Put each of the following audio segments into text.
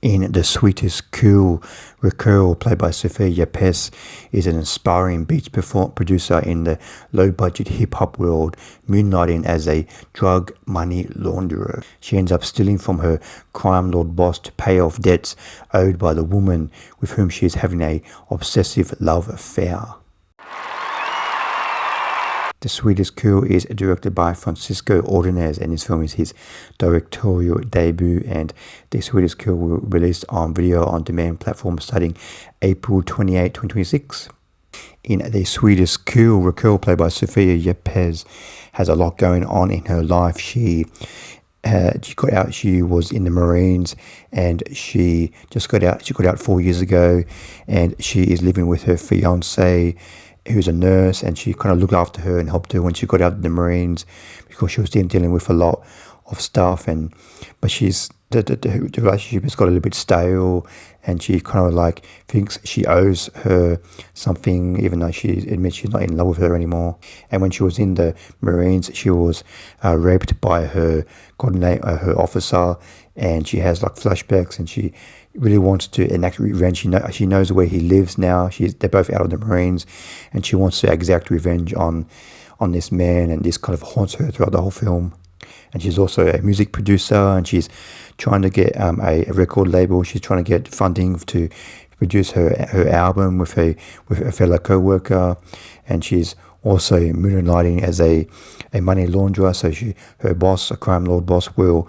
In The Sweetest Kill, Raquel, played by Sofia Yepes, is an aspiring beats producer in the low-budget hip-hop world, moonlighting as a drug money launderer. She ends up stealing from her crime lord boss to pay off debts owed by the woman with whom she is having a obsessive love affair. The Sweetest Kill is directed by Francisco Ordonez, and this film is his directorial debut, and The Sweetest Kill will be released on video on demand platforms starting April 28, 2026. In The Sweetest Kill, Raquel, played by Sofia Yepes, has a lot going on in her life. She got out. She was in the Marines, and she just got out. She got out 4 years ago, and she is living with her fiance, who's a nurse, and she kind of looked after her and helped her when she got out of the Marines, because she was dealing with a lot of stuff. But the relationship has got a little bit stale, and she kind of like thinks she owes her something, even though she admits she's not in love with her anymore. And when she was in the Marines, she was raped by her her officer, and she has like flashbacks, and she really wants to enact revenge. She knows where he lives now. They're both out of the Marines, and she wants to exact revenge on this man, and this kind of haunts her throughout the whole film. And she's also a music producer, and she's trying to get a record label. She's trying to get funding to produce her album with a fellow co-worker, and she's also moonlighting as a money launderer. So her boss, a crime lord boss, will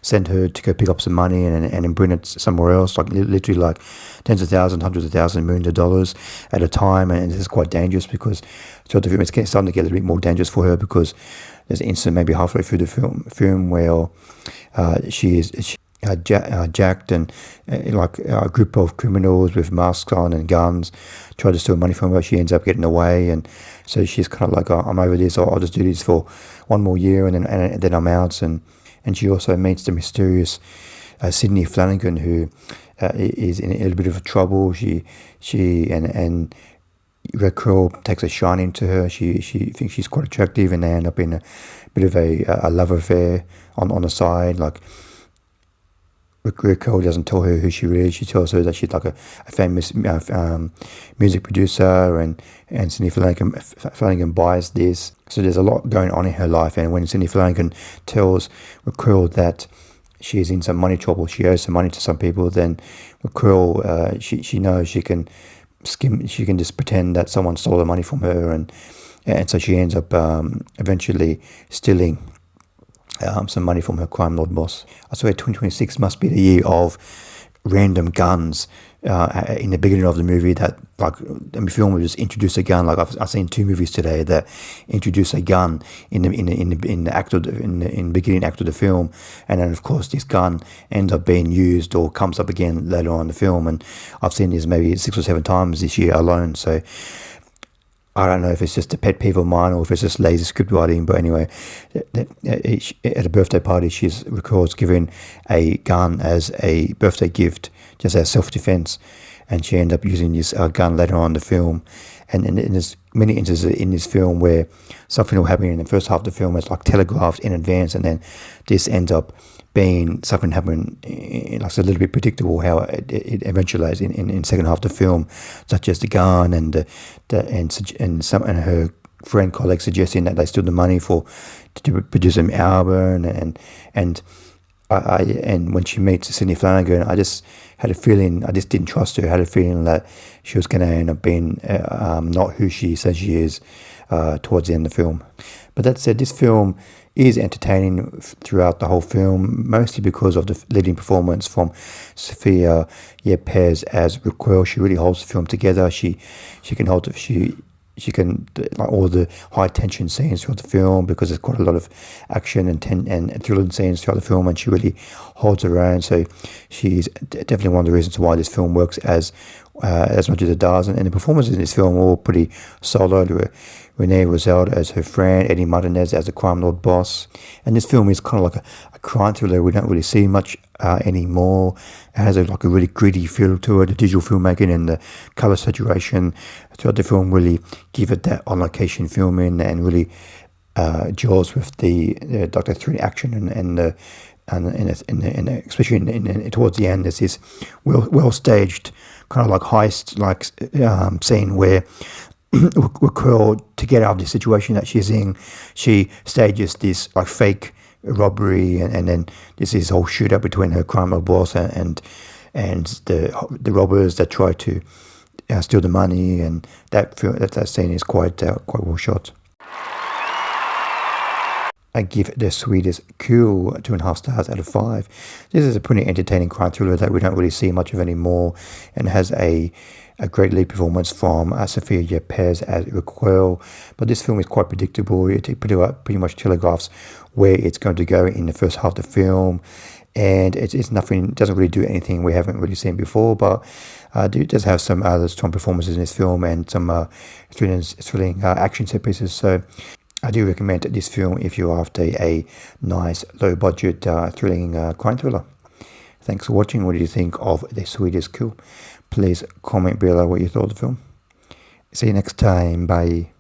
send her to go pick up some money and bring it somewhere else, like literally like tens of thousands, hundreds of thousands, millions of dollars at a time. And this is quite dangerous, because throughout the film it's starting to get a little bit more dangerous for her, because there's an incident maybe halfway through the film where she is jacked, and like a group of criminals with masks on and guns try to steal money from her. She ends up getting away, and so she's kind of like, oh, I'm over this, I'll just do this for one more year, and then I'm out. And she also meets the mysterious Sydney Flanagan, who is in a little bit of trouble. She and Raquel takes a shining to her. She thinks she's quite attractive, and they end up in a bit of a love affair on the side. Like, Raquel doesn't tell her who she is. She tells her that she's like a famous music producer, and Sydney Flanagan buys this. So there's a lot going on in her life, and when Sydney Flanagan tells Raquel that she's in some money trouble, she owes some money to some people, then Raquel, she knows she can just pretend that someone stole the money from her, and so she ends up eventually stealing some money from her crime lord boss. I swear 2026 must be the year of random guns in the beginning of the movie, that like the film will just introduce a gun. Like I've seen 2 movies today that introduce a gun in the beginning act of the film, and then of course this gun ends up being used or comes up again later on in the film, and I've seen this maybe 6 or 7 times this year alone. So I don't know if it's just a pet peeve of mine or if it's just lazy script writing, but anyway, at a birthday party, she's Raquel's given a gun as a birthday gift, just as self-defense, and she ends up using this gun later on in the film. And there's many instances in this film where something will happen in the first half of the film, it's like telegraphed in advance, and then this ends up being something happening, like a little bit predictable how it eventuates in second half of the film, such as the gun and her friend colleague suggesting that they steal the money to produce an album, and when she meets Sydney Flanagan, I just had a feeling, I just didn't trust her. I had a feeling that she was going to end up being not who she says she is towards the end of the film. But that said, this film is entertaining throughout the whole film, mostly because of the leading performance from Sofia Yepes as Raquel. She really holds the film together. She can hold she can like all the high tension scenes throughout the film, because there's quite a lot of action and thrilling scenes throughout the film, and she really holds her own. So she's definitely one of the reasons why this film works as much as it does. And the performances in this film are all pretty solid. Renee Rosell as her friend, Eddie Martinez as the crime lord boss. And this film is kind of like a crime thriller we don't really see much anymore. It has a really gritty feel to it. The digital filmmaking and the color saturation throughout the film really give it that on-location filming, and really Jaws with the Dr. Thrilling action and especially towards the end, there's this well staged kind of like heist like scene where Raquel, to get out of the situation that she's in, she stages this like fake robbery, and then there's this whole shootout between her criminal boss and the robbers that try to steal the money, and that scene is quite well shot. I give The Sweetest Kill 2.5 stars out of 5. This is a pretty entertaining crime thriller that we don't really see much of anymore, and has a great lead performance from Sofia Yepes as Raquel. But this film is quite predictable. It pretty much telegraphs where it's going to go in the first half of the film, and it's nothing. Doesn't really do anything we haven't really seen before. But it does have some other strong performances in this film and some thrilling action set pieces. So I do recommend this film if you're after a nice, low-budget, thrilling crime thriller. Thanks for watching. What did you think of The Sweetest Kill? Please comment below what you thought of the film. See you next time. Bye.